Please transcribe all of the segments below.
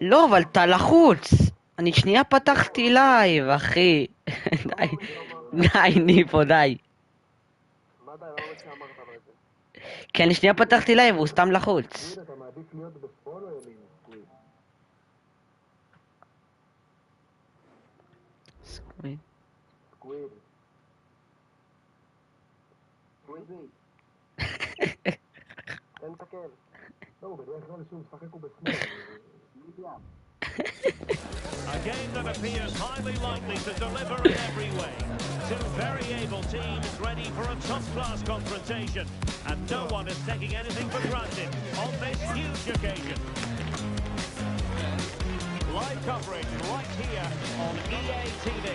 לא, אבל אתה לחוץ. אני שנייה פתחתי לייב, אחי. די, די, ניפו, די. מה די, למה שאמרת לו את זה? כי אני שנייה פתחתי לייב, הוא סתם לחוץ. סקוויד, אתה מעדיף להיות בשמאל או ימין, סקוויד? סקוויד. סקוויד. סקווידי. תן תקל. לא, הוא בדרך כלל שהוא משחק הוא בשמאל. A game that appears highly likely to deliver in every way. Two very able teams ready for a top-class confrontation. And no one is taking anything for granted on this huge occasion. Live coverage right here on EA TV.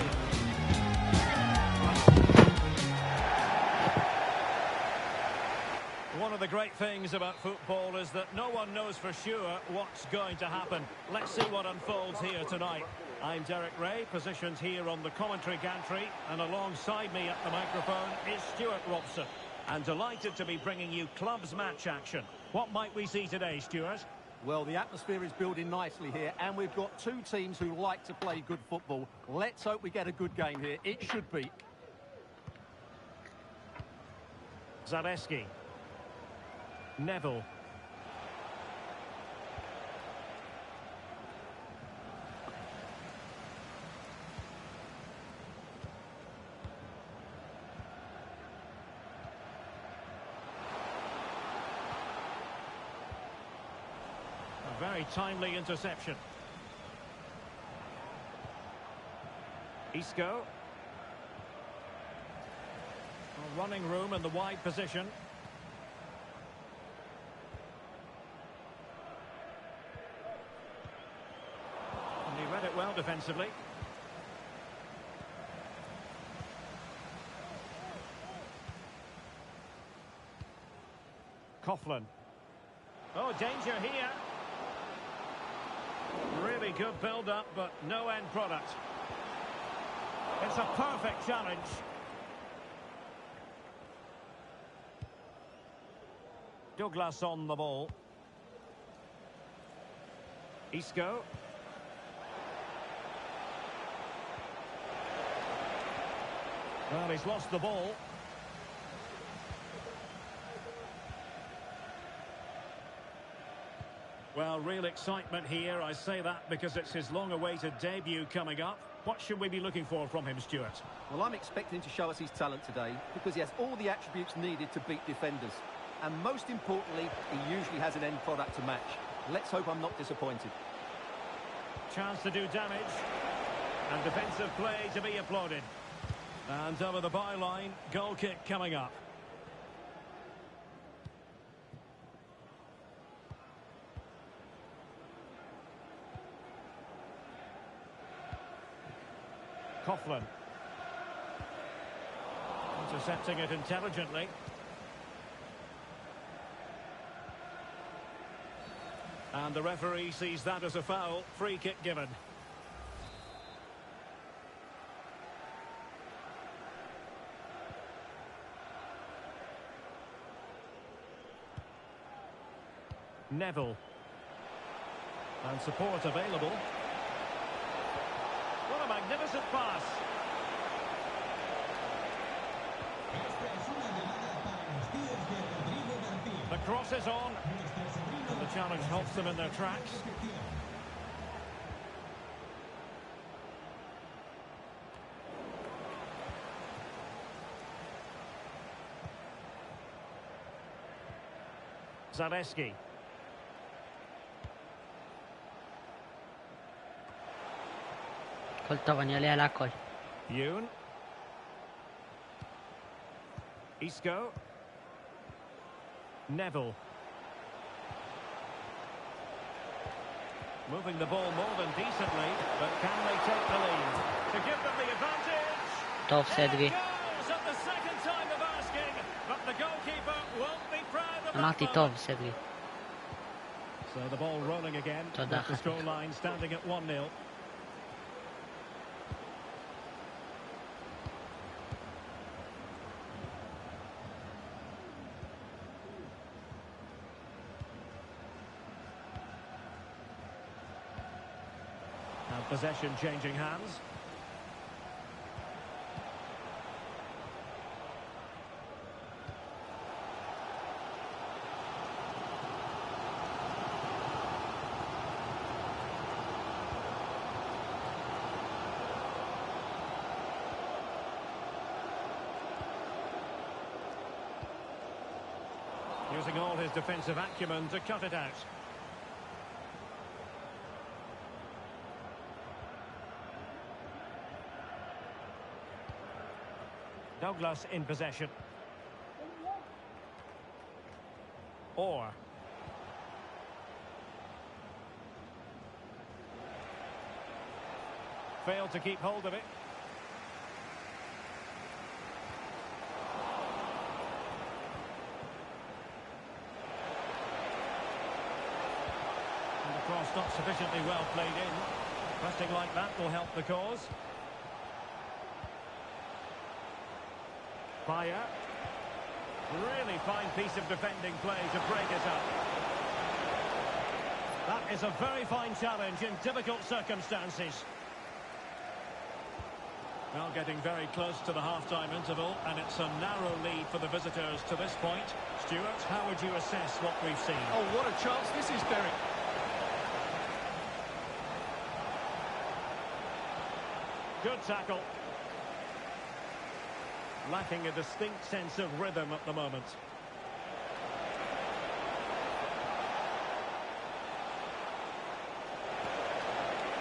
One of the great things about football is that no one knows for sure what's going to happen. Let's see what unfolds here tonight. I'm Derek Ray, positioned here on the commentary gantry, and alongside me at the microphone is Stuart Robson. And delighted to be bringing you clubs match action. What might we see today, Stuart? Well, the atmosphere is building nicely here, and we've got two teams who like to play good football. Let's hope we get a good game here. It should be. Zaleski. Neville. A very timely interception. Isco. Running room in the wide position. Read it well defensively. Coughlin. Oh, danger here. Really good build-up, but no end product. It's a perfect challenge. Douglas on the ball. Isco. Well, he's lost the ball. Well, real excitement here. I say that because it's his long-awaited debut coming up. What should we be looking for from him, Stuart? Well, I'm expecting him to show us his talent today because he has all the attributes needed to beat defenders. And most importantly, he usually has an end product to match. Let's hope I'm not disappointed. Chance to do damage. And defensive play to be applauded. And over the byline, goal kick coming up. Coughlin. Intercepting it intelligently. And the referee sees that as a foul. Free kick given. Neville. And support available. What a magnificent pass. The cross is on. And the challenge halts them in their tracks. Zaleski. הכל טוב, אני עולה על הכל. Yoon. Isco. Neville. Moving the ball more than decently, but can they take the lead? To give them the advantage. טוב, סדגי. Goes at the second time of asking, but the goalkeeper won't be proud of that. אמרתי טוב, סדגי. So the ball rolling again. תודה. The scoreline standing at 1-0. Possession changing hands. Using all his defensive acumen to cut it out. Douglas in possession. Orr. Failed to keep hold of it. And the cross not sufficiently well played in. Pressing like that will help the cause. Payet. Really fine piece of defending play to break it up. That is a very fine challenge in difficult circumstances. Well, getting very close to the half-time interval, and it's a narrow lead for the visitors to this point. Stuart, how would you assess what we've seen? Oh, what a chance this is, Derek. Good tackle. Lacking a distinct sense of rhythm at the moment.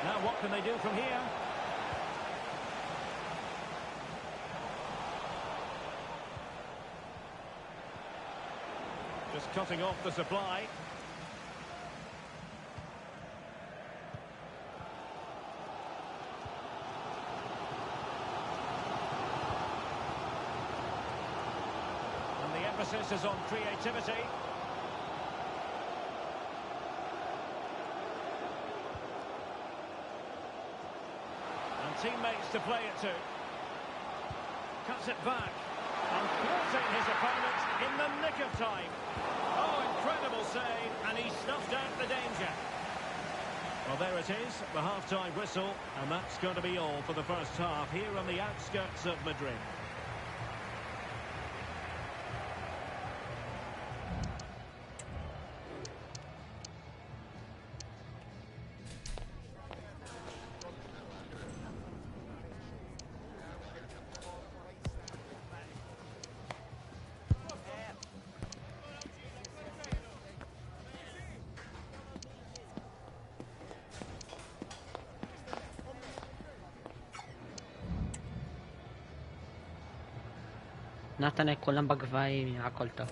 Now what can they do from here? Just cutting off the supply. Emphasis is on creativity. And teammates to play it to. Cuts it back. And thwarting his opponent in the nick of time. Oh, incredible save. And he snuffed out the danger. Well, there it is, the half-time whistle. And that's going to be all for the first half here on the outskirts of Madrid. נתן כולם בגבהים, הכל טוב.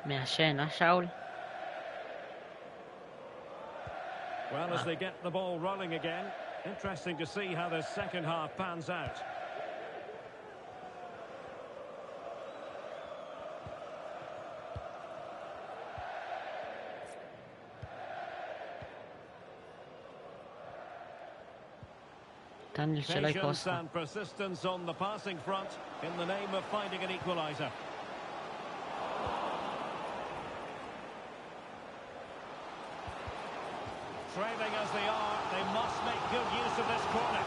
מעשן, שאול? Well, as they get the ball rolling again, interesting to see how the second half pans out. Patience and persistence on the passing front in the name of finding an equaliser. Trailing as they are, they must make good use of this corner.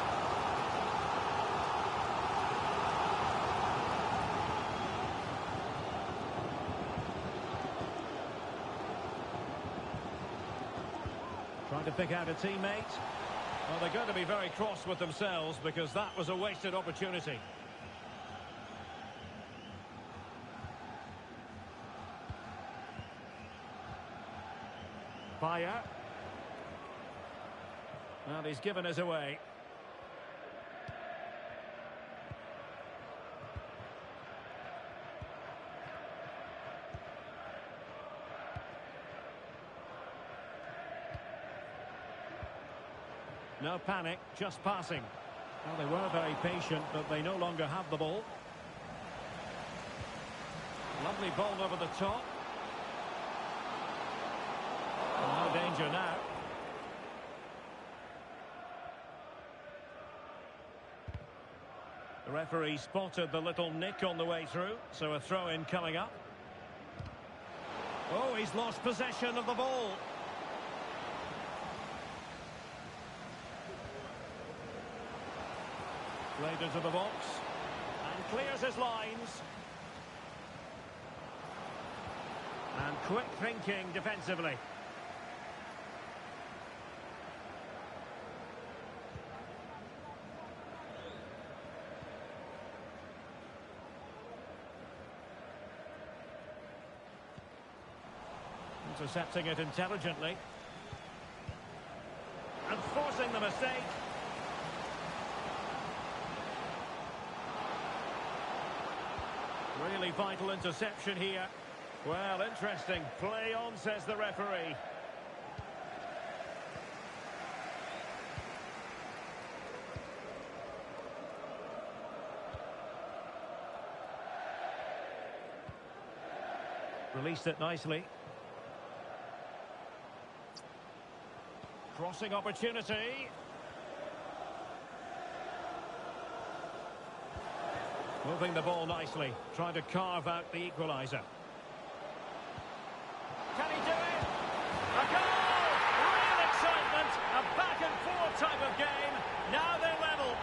Trying to pick out a teammate. Well, they're going to be very cross with themselves because that was a wasted opportunity. Payet. Well, he's given us away. No panic, just passing. Well, they were very patient, but they no longer have the ball. Lovely ball over the top. No danger now. The referee spotted the little nick on the way through, so a throw-in coming up. Oh, he's lost possession of the ball. Played into the box and clears his lines. And quick thinking defensively. Intercepting it intelligently. And forcing the mistake. Really vital interception here. Well, interesting. Play on, says the referee. Released it nicely. Crossing opportunity. Moving the ball nicely, trying to carve out the equaliser. Can he do it? A goal! Real excitement! A back and forth type of game. Now they're level.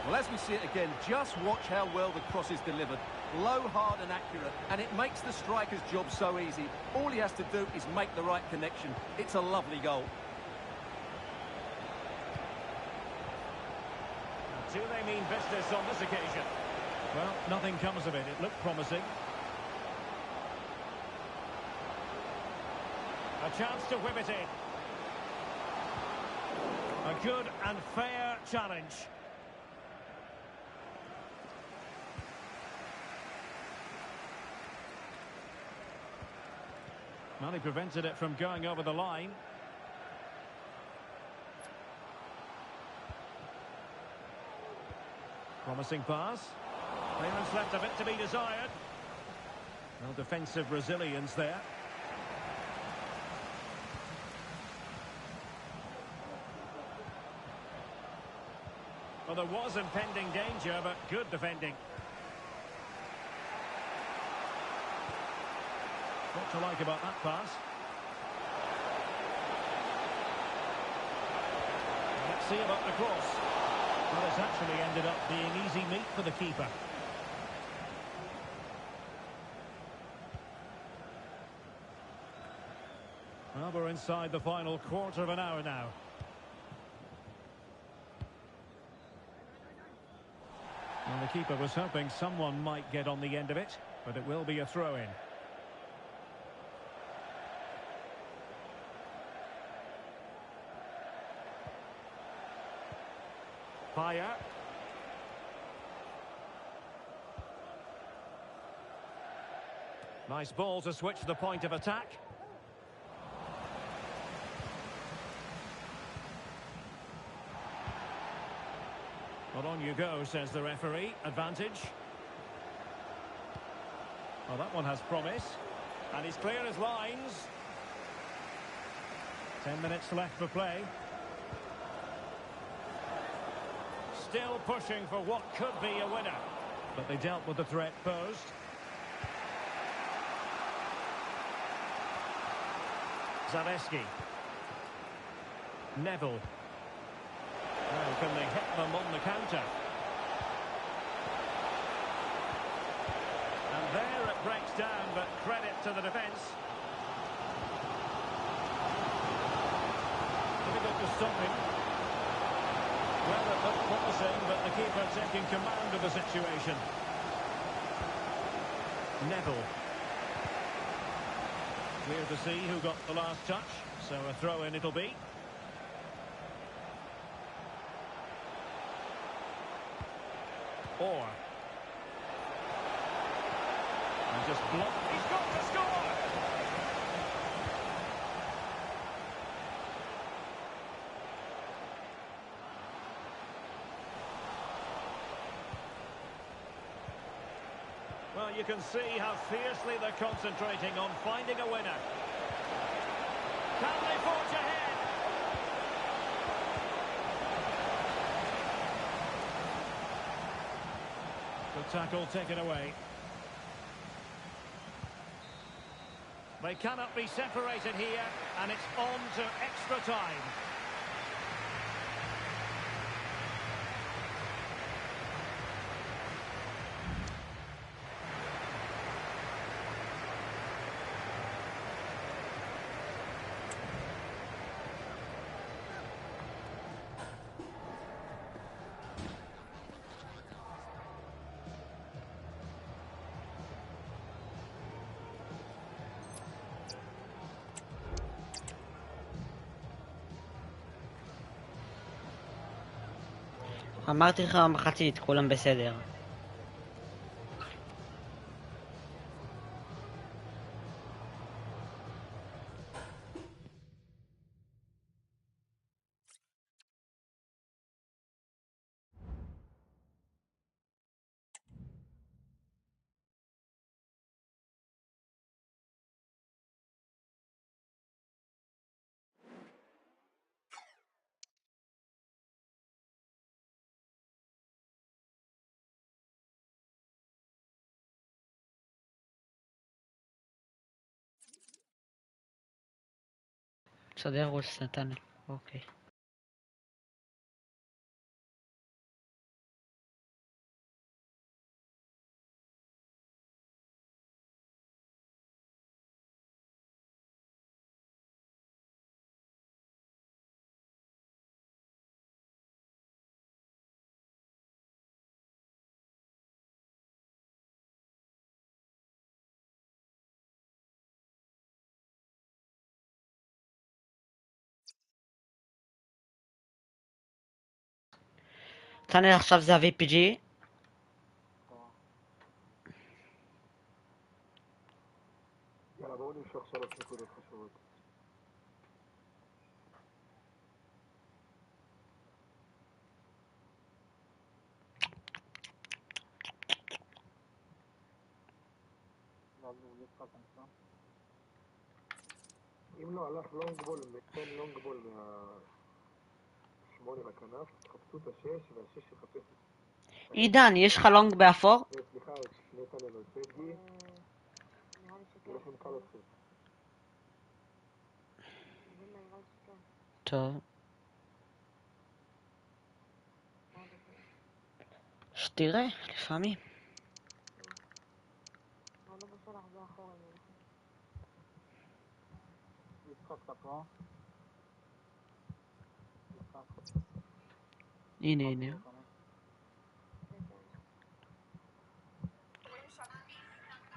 Well, as we see it again, just watch how well the cross is delivered. Low, hard and accurate, and it makes the striker's job so easy. All he has to do is make the right connection. It's a lovely goal. Do they mean business on this occasion? Well, nothing comes of it. It looked promising. A chance to whip it in. A good and fair challenge. Well, he prevented it from going over the line. Promising pass. Clearance left a bit to be desired. Well, defensive resilience there. Well, there was impending danger, but good defending. What to like about that pass? Let's see about the cross. Well, it's actually ended up being easy meat for the keeper. Well, we're inside the final quarter of an hour now. Well, the keeper was hoping someone might get on the end of it, but it will be a throw-in. Payet. Nice ball to switch the point of attack. Well, on you go, says the referee. Advantage. Well, that one has promise. And he's clear as lines. 10 minutes left for play. Still pushing for what could be a winner. But they dealt with the threat posed. Zaleski. Neville. Now can they hit them on the counter? And there it breaks down, but credit to the defence. Difficult to stop him. Well, it looked promising, but the keeper taking command of the situation. Neville. Clear to see who got the last touch, so a throw-in it'll be. Orr. And just blocked. He's got to score! Well, you can see how fiercely they're concentrating on finding a winner. Can they forge ahead? The tackle taken away. They cannot be separated here, and it's on to extra time. אמרתי לך במחצית, כולם בסדר. בסדר, רוס נתן. אוקיי. תנא עכשיו זה ה-VPG. יאללה, בואו נמשוך 3 נקודות חשובות. אם לא הלך לונג בול, ניתן לונג בול מה-8 לכנף, תחפשו את ה-6 וה-6 יחפש. עידן, יש לך לונג באפור? סליחה, נתן לנו את פגי. הולך עם קל אתכם. טוב. שתראה, לפעמים. הנה, הנה.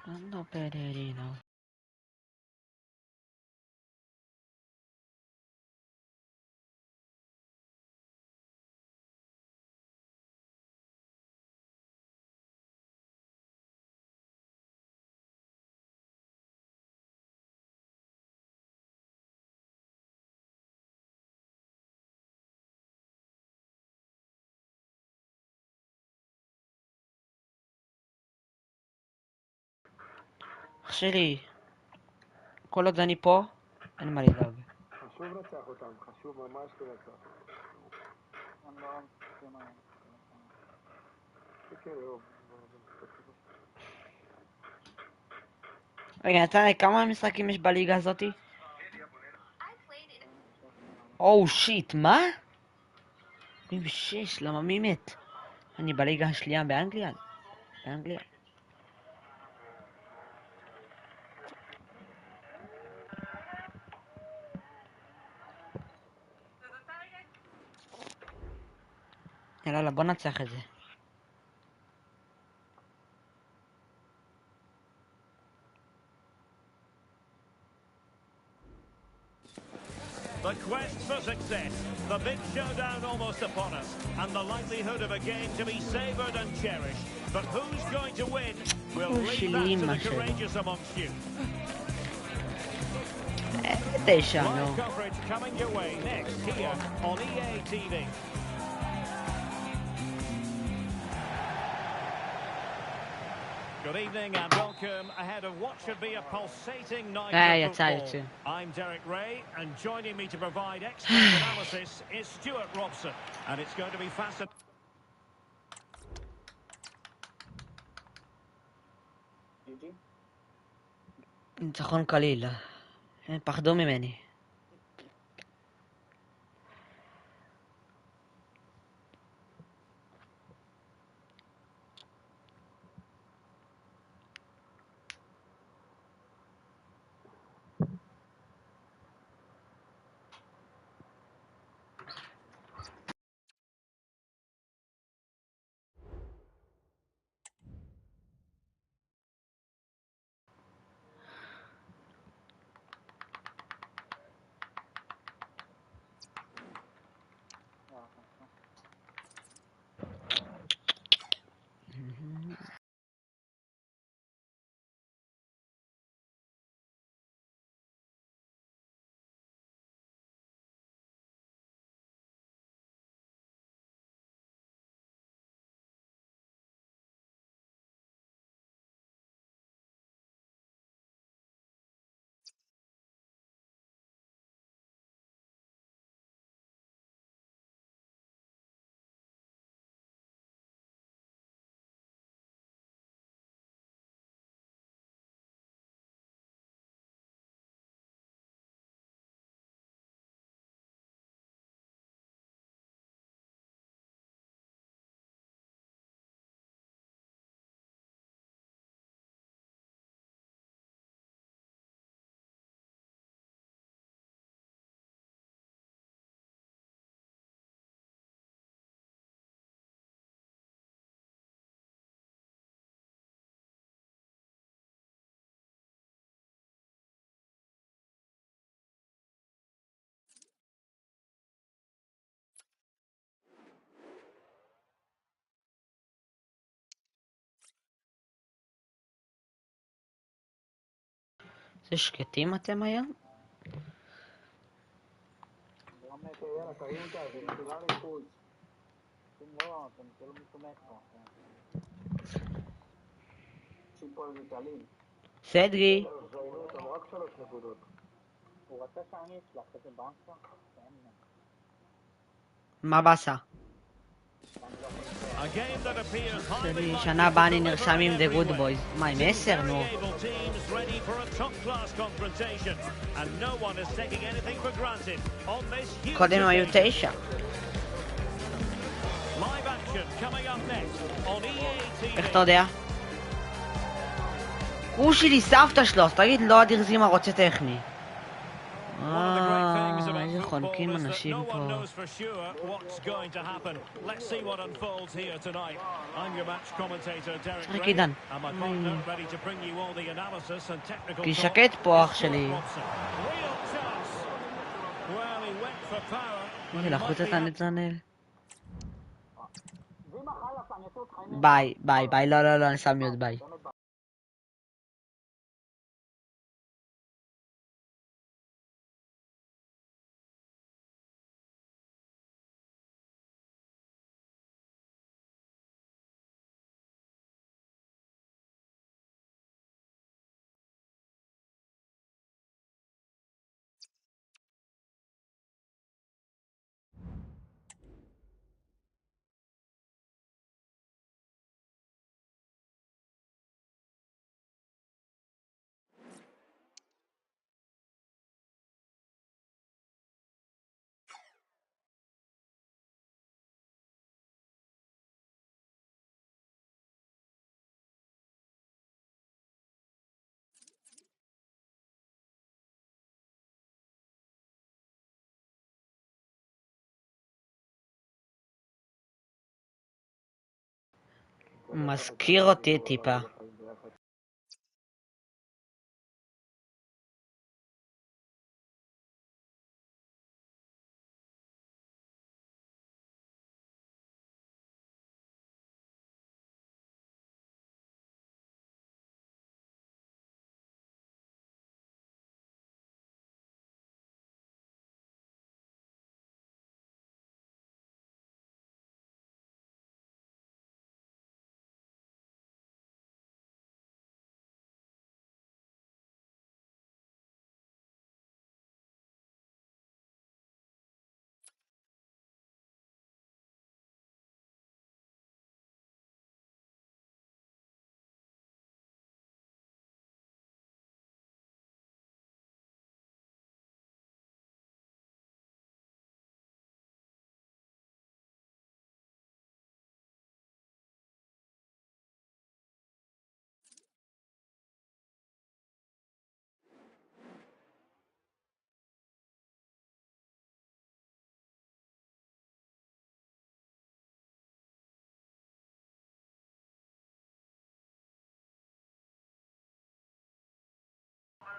לא פררינו. אח שלי, כל עוד אני פה, אין מה לדאוג. חשוב לנצח אותם, חשוב ממש לנצח. רגע, נתניה, כמה משחקים יש בליגה הזאתי? או שיט, מה? 46, למה מי מת? אני בליגה השנייה באנגליה? באנגליה. יאללה, בוא נצח את זה. The quest for success, the big showdown almost upon us, and the likelihood of a game to be savoured and cherished. But who's going to win? We'll leave that to the courageous amongst you. Live coverage coming your way next here on EA TV. Good evening and welcome ahead of what should be a pulsating night of football. I'm Derek Ray, and joining me to provide expert analysis is Stuart Robson. And it's going to be fascinating. ניצחון קליל. הם פחדו ממני. זה שקטים אתם היום? Dígame que ya la pregunta, si no te dan impulso. Si no, te lo meto mezcla. Si por el Ritalin. סדגי, ראינו אותם רק 3 נקודות. הוא רצה שאני אצלח איזה באסה? מה באסה? A game that appears highly likely שנה הבאה אני to נרשם deliver עם in The every Good way. Boys. מה, עם Two 10? נו. very able teams ready for a top-class confrontation, and no one is taking anything for granted on this huge קודם הם היו occasion. 9. Live action coming up next on EA TV. איך אתה יודע? הוא שלי סבתא שלו, אז תגיד לא אדיר זימה רוצה טכני. One of the great things איזה about חונקים football is that אנשים no one פה. knows for sure what's going to happen. Let's see what unfolds here tonight. I'm your match commentator, Derek שחק Ray, עידן. and my partner ready to bring you all the analysis and technical כי talk שקט פה אח is שלי. Stuart Watson. Real chance. Well, he went for power, but איזה he לחוץ might be אתה נתנאל. זימה חלאס, אני אעשה אותך עם... ביי, ביי, ביי, לא, לא, לא, אני שם מיוט, ביי. מזכיר אותי טיפה.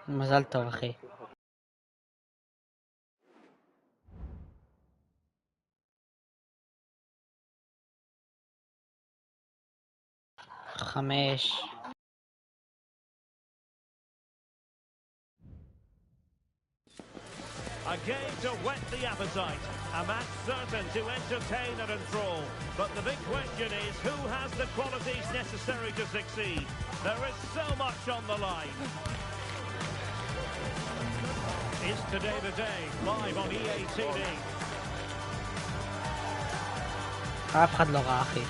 מזל טוב, אחי. חמש. A game to whet the appetite, a match certain to entertain and enthrall. But the big question is, who has the qualities necessary to succeed? There is so much on the line. It's Today the Day, live on EA TV. אף אחד לא ראה, אחי.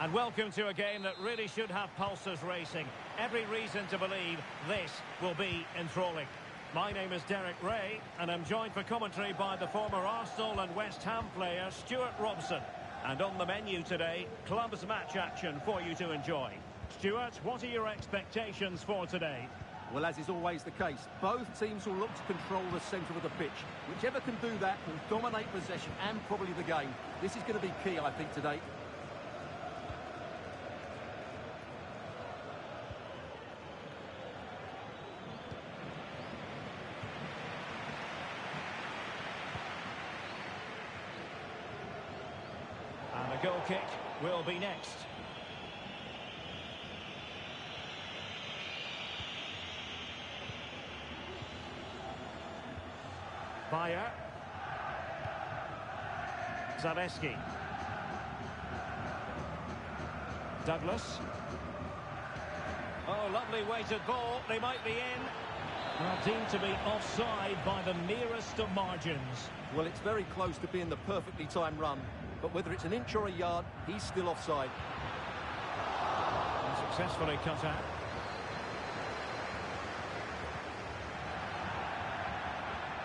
And welcome to a game that really should have pulses racing. Every reason to believe this will be enthralling. My name is Derek Ray, and I'm joined for commentary by the former Arsenal and West Ham player Stuart Robson. And on the menu today, clubs match action for you to enjoy. Stuart, what are your expectations for today? Well, as is always the case, both teams will look to control the centre of the pitch. Whichever can do that will dominate possession and probably the game. This is going to be key, I think, today. And the goal kick will be next. Bayer. Zaleski. Douglas. Oh, lovely weighted ball. They might be in. Well, deemed to be offside by the merest of margins. Well, it's very close to being the perfectly timed run. But whether it's an inch or a yard, he's still offside. And successfully cut out.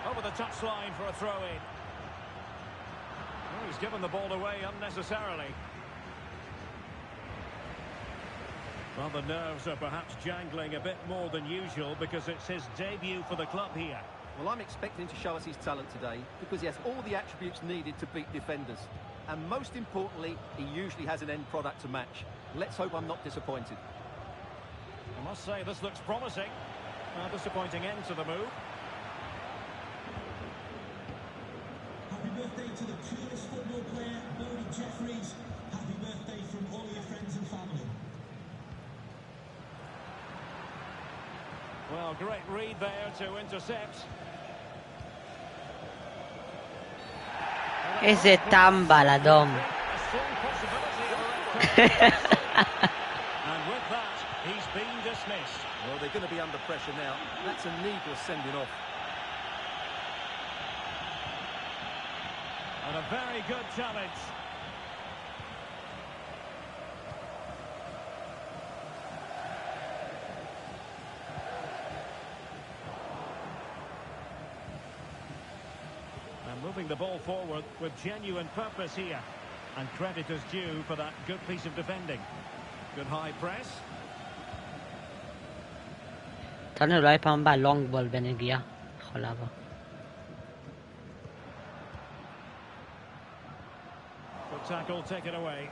Over the touchline for a throw-in. Well, he's given the ball away unnecessarily. Well, the nerves are perhaps jangling a bit more than usual because it's his debut for the club here. Well, I'm expecting him to show us his talent today because he has all the attributes needed to beat defenders. And most importantly, he usually has an end product to match. Let's hope I'm not disappointed. I must say, this looks promising. A disappointing end to the move. Happy birthday to the coolest football player, Bodie Jeffries. Happy birthday from all your friends and family. Well, great read there to intercept. איזה טמבל אדום. A strong possibility of a red card. And with that, he's been dismissed. Well, they're going to be under pressure now. That's a needless sending off. And a very good challenge. And moving the ball forward with genuine purpose here. And credit is due for that good piece of defending. Good high press. תנו אולי פעם הבאה לונג בול בנגיעה. יכול לעבור. Good tackle taken away.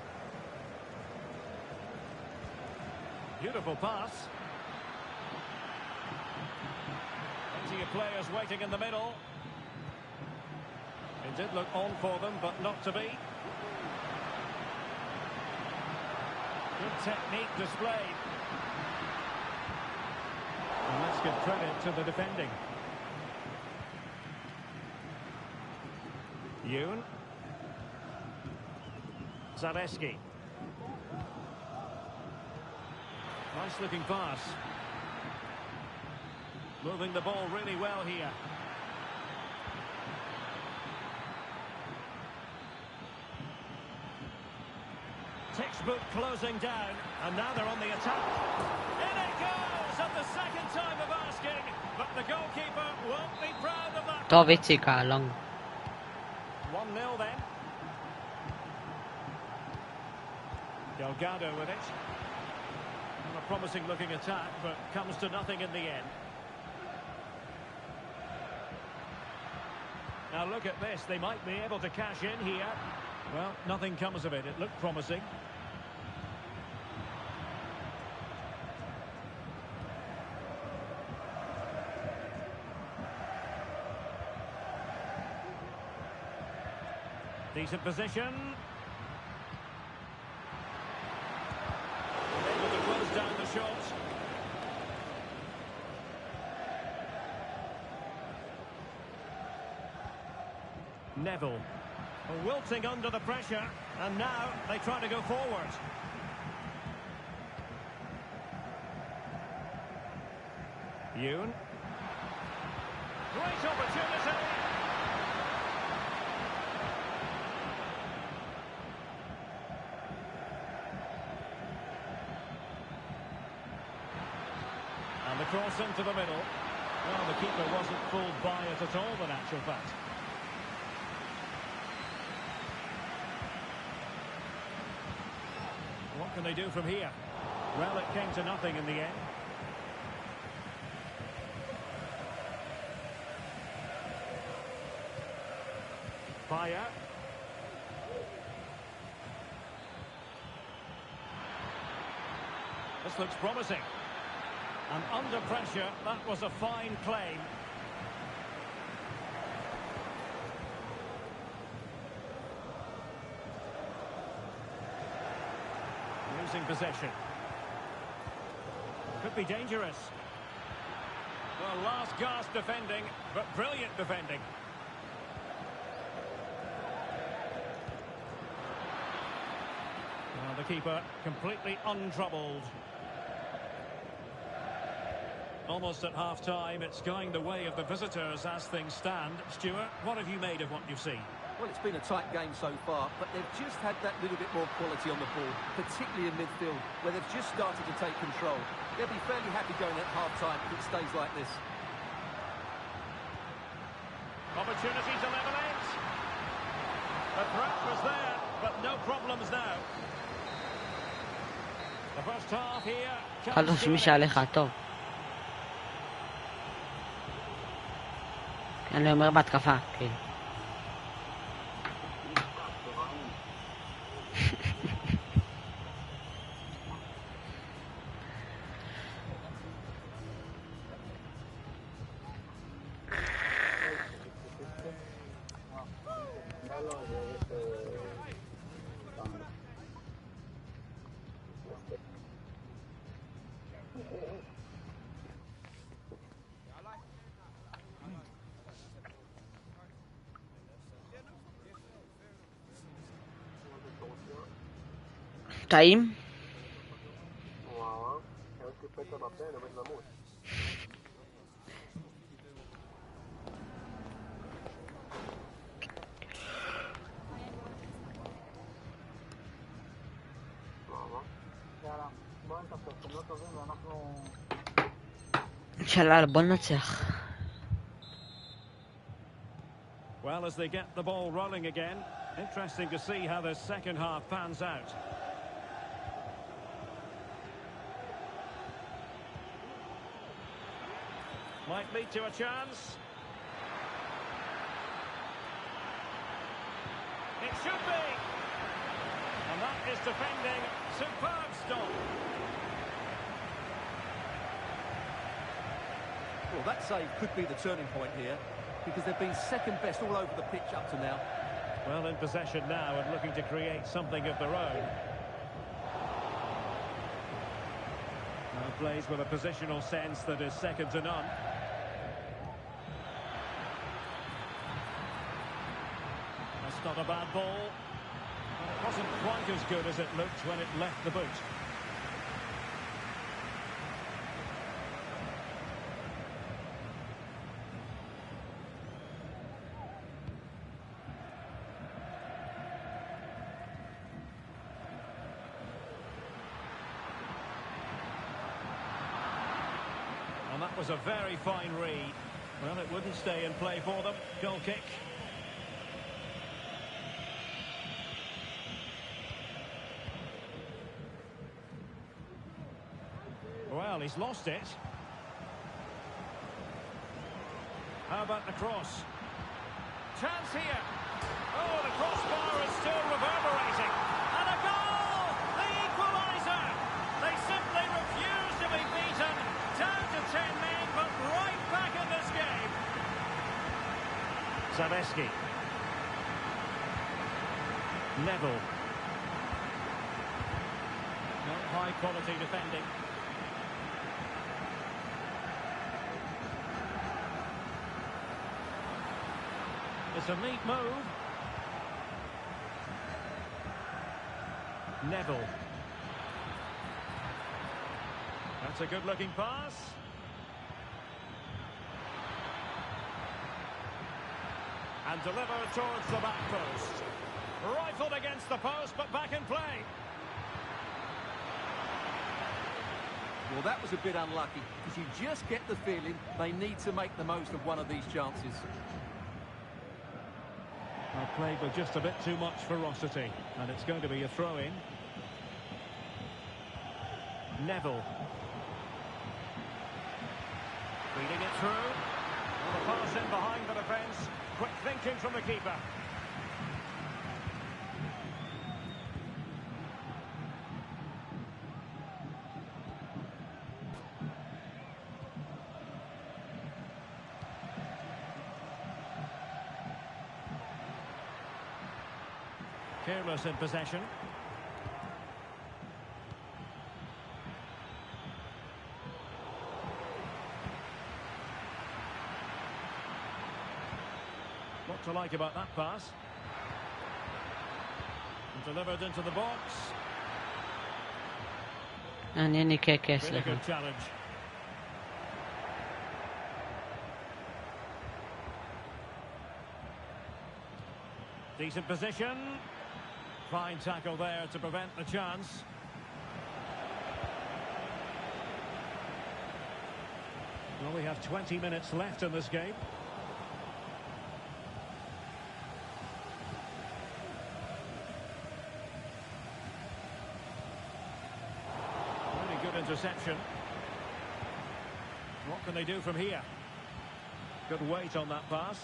Beautiful pass. Plenty of players waiting in the middle. It did look on for them, but not to be. Good technique displayed. And let's give credit to the defending. Yoon. Zaleski. Nice looking pass. Moving the ball really well here. Textbook closing down, and now they're on the attack. In it goes at the second time of asking, but the goalkeeper won't be proud of that. טוב איציק הלונג. 1-0 then. Delgado with it. Well, a promising looking attack, but comes to nothing in the end. Now look at this, they might be able to cash in here. Well, nothing comes of it. It looked promising. Decent position. Able to close down the shot. Neville. Wilting under the pressure. And now they try to go forward. Yoon. Great opportunity. And the cross into the middle. Well, the keeper wasn't fooled by it at all, in actual fact. What can they do from here? Well, it came to nothing in the end. Fire. This looks promising. And under pressure, that was a fine claim. Losing possession. Could be dangerous. Well, last gasp defending, but brilliant defending. Well, the keeper completely untroubled. Almost at half-time, it's going the way of the visitors as things stand. Stuart, what have you made of what you've seen? Well, it's been a tight game so far, but they've just had that little bit more quality on the ball, particularly in midfield, where they've just started to take control. They'll be fairly happy going at half-time if it stays like this. Opportunity to level it. The threat was there, but no problems now. The first half here. חלוץ מי שעליך, טוב. אני אומר בהתקפה, כן. טעים? אינשאללה, בוא ננצח. Well, as they get the ball rolling again, interesting to see how the second half pans out. Might lead to a chance. It should be. And that is defending. Superb stop. Well, that save could be the turning point here, because they've been second best all over the pitch up to now. Well, in possession now and looking to create something of their own. Now plays with a positional sense that is second to none. That's not a bad ball. But it wasn't quite as good as it looked when it left the boot. And that was a very fine read. Well, it wouldn't stay in play for them. Goal kick. Well, he's lost it. How about the cross? Chance here. Oh, the crossbar is still reverberating. And a goal! The equaliser! They simply refuse to be beaten. Down to 10 men, but right back in this game. Zabeski. Neville. No high quality defending. It's a neat move. Neville. That's a good looking pass. And delivered towards the back post. Rifled against the post, but back in play. Well, that was a bit unlucky, because you just get the feeling they need to make the most of one of these chances. Well, played with just a bit too much ferocity, and it's going to be a throw-in. Neville. Feeding it through. Well, the pass in behind the defence. Quick thinking from the keeper. Careless in possession. What to like about that pass? And delivered into the box. מעניין ככה, Really סליחה. good challenge. Decent position. Fine tackle there to prevent the chance. Well, we have 20 minutes left in this game. Really good interception. What can they do from here? Good weight on that pass.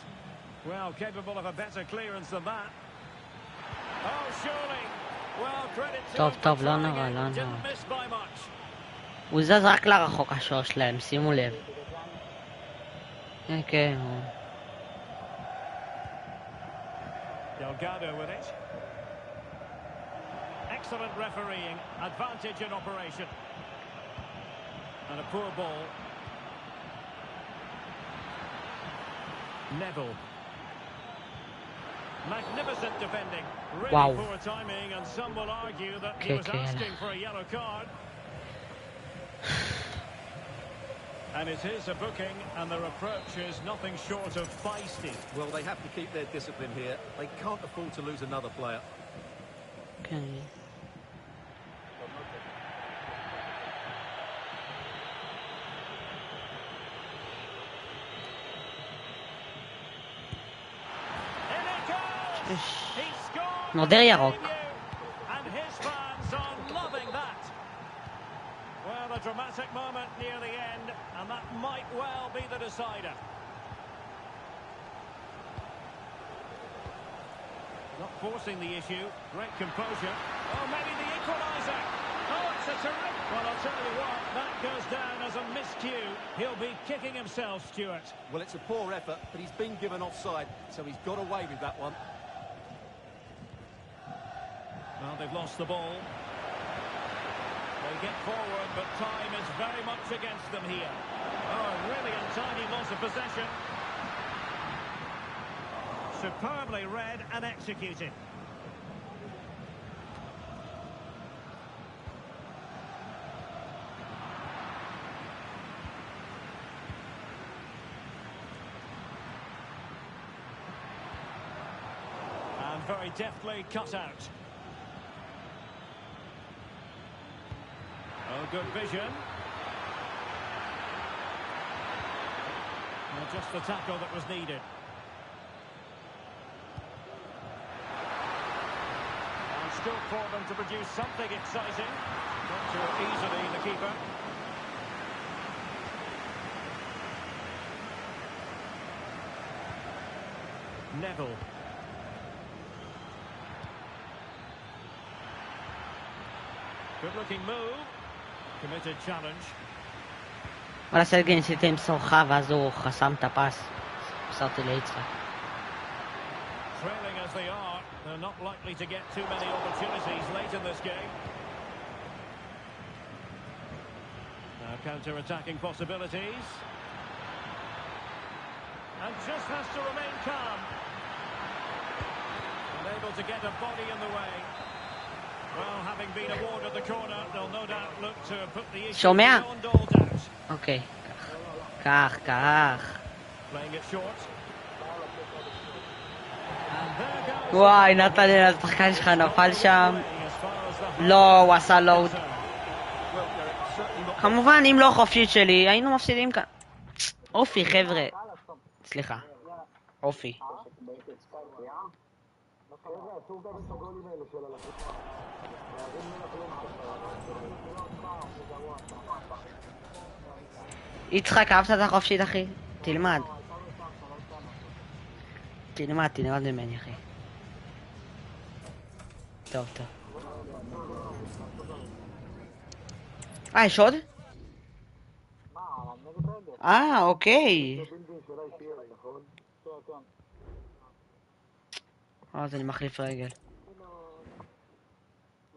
Well, capable of a better clearance than that. Oh, surely. Well, credit to טוב, him טוב, for לא trying נורא, it. לא נורא. Didn't miss by much. הוא זז רק לרחוק השור שלהם, שימו לב. כן, הוא... Delgado with it. Excellent refereeing. Advantage in operation. And a poor ball. Neville. Magnificent defending. Really Wow. poor timing, and some will argue that he Okay, was okay. asking for a yellow card. And it is a booking, and their approach is nothing short of feisty. Well, they have to keep their discipline here. They can't afford to lose another player. כן. In it goes! He scored! נודר ירוק. And his fans are loving that. Well, a dramatic moment near the end, and that might well be the decider. Not forcing the issue. Great composure. Oh, maybe the equaliser. Oh, it's a terrific... Well, I'll tell you what, that goes down as a miscue. He'll be kicking himself, Stuart. Well, it's a poor effort, but he's been given offside, so he's got away with that one. Well, they've lost the ball. They get forward, but time is very much against them here. Oh, really untidy loss of possession. Superbly read and executed. And very deftly cut out. Oh, good vision. Well, just the tackle that was needed. And still for them to produce something exciting. Not too easily, the keeper. Neville. Good-looking move. Committed challenge. וואלה סלגי, ניסיתי למסור לך, ואז הוא חסם את הפס. מסרתי ליצחק. Trailing as they are, they're They're not likely to get too many opportunities late in this game. Now counter-attacking possibilities. And just has to remain calm. Unable to get a body in the way. Well, having been awarded the corner, they'll no doubt look to put the issue שומע? beyond all doubt. אוקיי. כך. Playing it short. And there goes. וואי, נתן לי לשחקן שלך נפל שם. As far as the לא, הוא עשה לואוד. Well, Derek, certainly not כמובן, אם לא חופשית שלי, היינו מפסידים כאן. אופי, חבר'ה. סליחה. אופי. חבר'ה, עצור גם את הגולים האלה של הלחוץ. יצחק, אהבת את החופשית, אחי? תלמד. תלמד ממני, אחי. טוב. יש עוד? מה, נגד רגל? אוקיי. זה בלתי שאלה אישי, נכון? כן. אז אני מחליף רגל.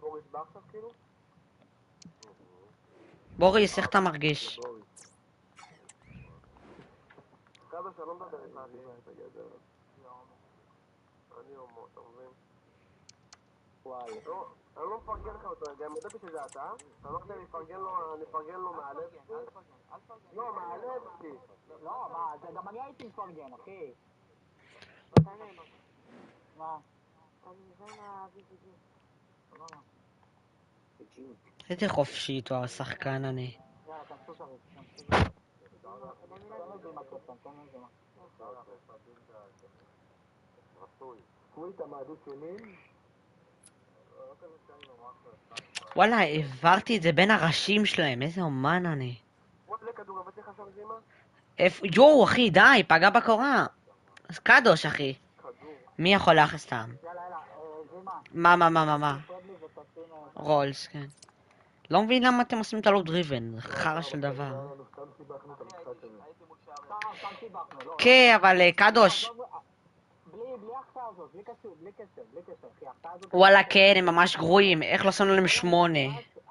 בוריס בא עכשיו כאילו? בוריס, איך אתה מרגיש? כמה שלא מדבר איתך בגדר. אני הומו, אתה מבין? וואי. אני לא מפרגן לך אותו, גם ידעתי שזה אתה. אמרת לי, נפרגן לו מהלב. לא, מהלב שלי. לא, מה, זה גם אני הייתי מפרגן, אחי. מה? איזה חופשית הוא השחקן אני. יאללה, תנסו שריף. קוויטה מעדיף ימין? וואלה, העברתי את זה בין הראשים שלהם, איזה אומן אני. בוא תלך כדור, אבל צריך עכשיו זימה? יואו, אחי, די, פגע בקורה. אז קדוש, אחי. כדור. מי יכול להכניס סתם? יאללה, זימה. מה? רולס, כן. לא מבין למה אתם עושים את הלואו דריבן, זה חרא של דבר. כן, אבל קדוש. בלי ההחטאה הזאת, בלי קשר, אחי, ההחטאה הזאת... וואלה, כן, הם ממש גרועים, איך לא שמנו להם 8?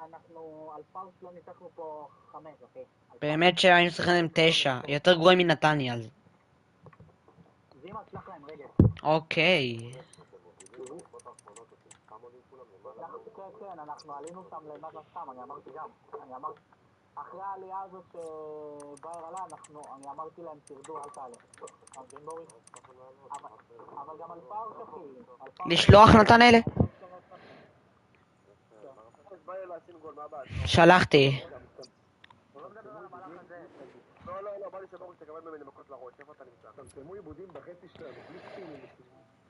אנחנו על פארס לא ניצחנו פה 5, אחי. באמת שהיינו צריכים להם 9, יותר גרועים מנתניה. זימה, תשלח להם רגל. אוקיי. כן, אנחנו עלינו שם למטה סתם, אני אמרתי גם. אחרי העלייה הזאת שבאר עלה, אני אמרתי להם, תרדו, אל תעלה. אבל גם על פארס, אחי. לשלוח נתנאל? שלחתי. לא, בא לי שבוריס תקבל ממני מכות לראש, איפה אתה נמצא? צמצמו עיבודים בחצי שלנו, בלי ספינים.